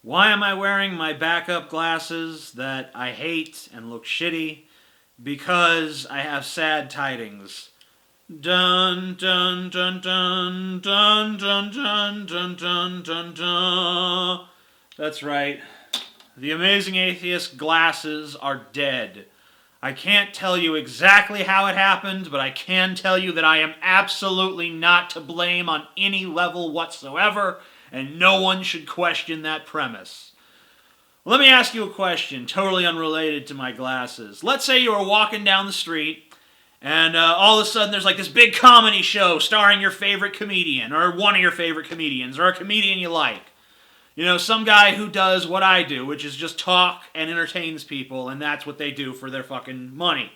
Why am I wearing my backup glasses that I hate and look shitty? Because I have sad tidings. Dun dun dun dun dun dun dun dun dun dun dun. That's right. The Amazing Atheist glasses are dead. I can't tell you exactly how it happened, but I can tell you that I am absolutely not to blame on any level whatsoever, and no one should question that premise. Let me ask you a question, totally unrelated to my glasses. Let's say you were walking down the street, and all of a sudden there's like this big comedy show starring your favorite comedian, or one of your favorite comedians, or a comedian you like. You know, some guy who does what I do, which is just talk and entertains people, and that's what they do for their fucking money.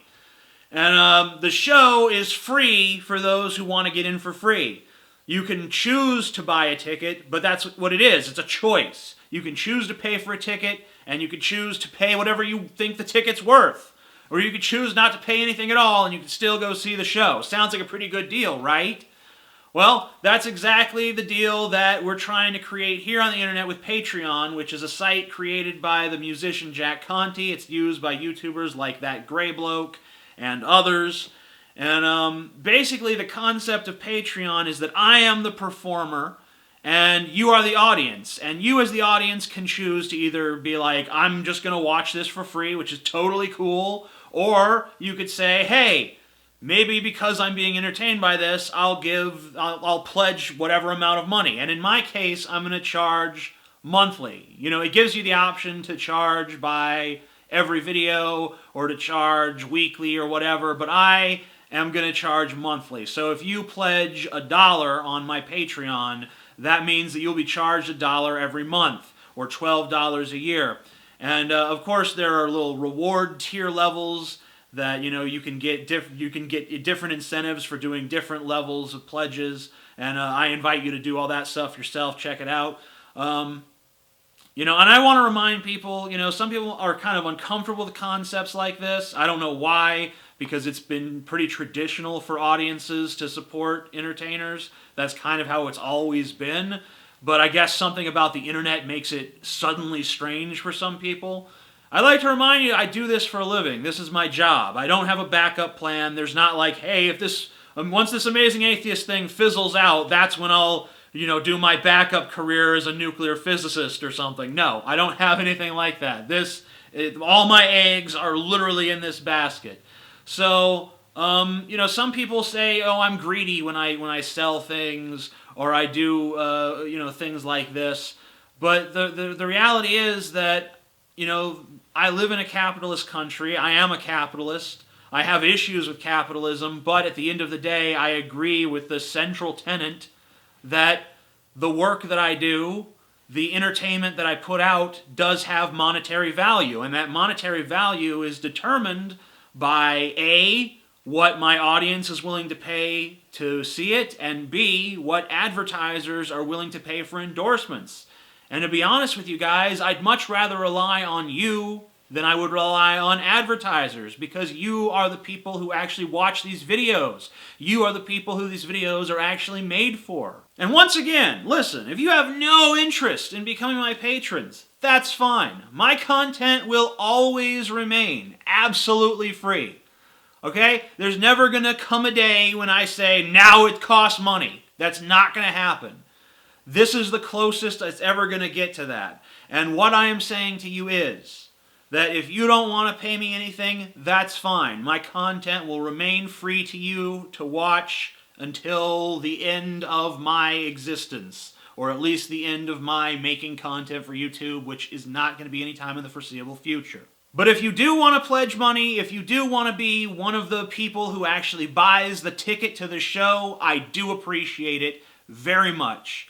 And the show is free for those who want to get in for free. You can choose to buy a ticket, but that's what it is. It's a choice. You can choose to pay for a ticket, and you can choose to pay whatever you think the ticket's worth. Or you could choose not to pay anything at all, and you can still go see the show. Sounds like a pretty good deal, right? Well, that's exactly the deal that we're trying to create here on the internet with Patreon, which is a site created by the musician Jack Conte. It's used by YouTubers like That Gray Bloke and others. And basically the concept of Patreon is that I am the performer and you are the audience. And you as the audience can choose to either be like, I'm just going to watch this for free, which is totally cool. Or you could say, hey, maybe because I'm being entertained by this, I'll pledge whatever amount of money. And in my case, I'm going to charge monthly. You know, it gives you the option to charge by every video or to charge weekly or whatever, but I am going to charge monthly. So if you pledge $1 on my Patreon, that means that you'll be charged $1 every month or $12 a year. And of course, there are little reward tier levels that you can get different incentives for doing different levels of pledges, and I invite you to do all that stuff yourself. Check it out. And I want to remind people, some people are kind of uncomfortable with concepts like this. I don't know why, because it's been pretty traditional for audiences to support entertainers. That's kind of how it's always been. But I guess something about the internet makes it suddenly strange for some people. I like to remind you, I do this for a living. This is my job. I don't have a backup plan. There's not like, hey, if this once this Amazing Atheist thing fizzles out, that's when I'll, do my backup career as a nuclear physicist or something. No, I don't have anything like that. All my eggs are literally in this basket. So, some people say, oh, I'm greedy when I sell things or I do, things like this. But the reality is that, I live in a capitalist country. I am a capitalist. I have issues with capitalism, but at the end of the day, I agree with the central tenet that the work that I do, the entertainment that I put out, does have monetary value. And that monetary value is determined by A, what my audience is willing to pay to see it, and B, what advertisers are willing to pay for endorsements. And to be honest with you guys, I'd much rather rely on you than I would rely on advertisers, because you are the people who actually watch these videos. You are the people who these videos are actually made for. And once again, listen, if you have no interest in becoming my patrons, that's fine. My content will always remain absolutely free. Okay? There's never going to come a day when I say, now it costs money. That's not going to happen. This is the closest it's ever going to get to that. And what I am saying to you is that if you don't want to pay me anything, that's fine. My content will remain free to you to watch until the end of my existence, or at least the end of my making content for YouTube, which is not going to be any time in the foreseeable future. But if you do want to pledge money, if you do want to be one of the people who actually buys the ticket to the show, I do appreciate it very much.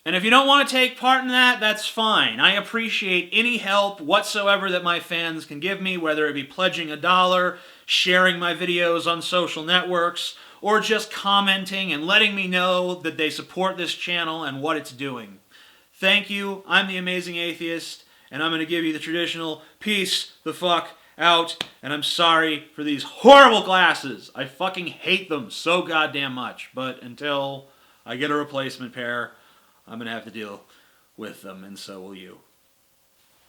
And if you don't want to take part in that, that's fine. I appreciate any help whatsoever that my fans can give me, whether it be pledging $1, sharing my videos on social networks, or just commenting and letting me know that they support this channel and what it's doing. Thank you. I'm the Amazing Atheist, and I'm going to give you the traditional peace the fuck out, and I'm sorry for these horrible glasses. I fucking hate them so goddamn much, but until I get a replacement pair, I'm going to have to deal with them, and so will you.